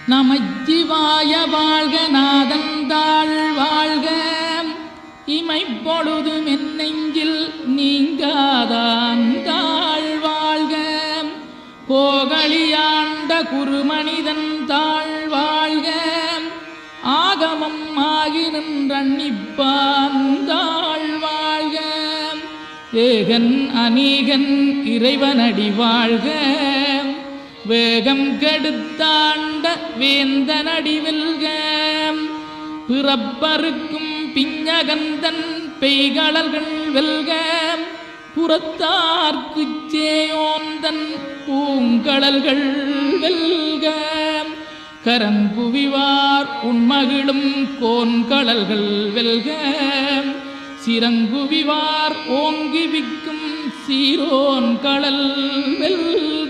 நமச்சிவாய வாழ்க நாதந்தாள் வாழ்க இமைப்பொழுது மென்னெஞ்சில் நீங்காதாந்தாள் வாழ்க கோகலியாண்ட குருமனிதன் தாழ் வாழ்க ஆகமம் ஆகி நின்றன்னிப்பாந்தாள் வாழ்க ஏகன் அநீகன் இறைவனடி வாழ்க வேகம் கெடுத்தாண்ட வேந்தனடி வெல்க பிறப்பருக்கும் பிஞகந்தன் பெய்களர்கள் வெல்க புறத்தார்க்குச் சேயோந்தன் பூங்கடல்கள் வெல்க கரங்குவிவார் உண்மகிழும் கோன்கடல்கள் வெல்க சிறங்குவிவார் ஓங்கி விக்கும் சீரோன் கடல் வெல்க.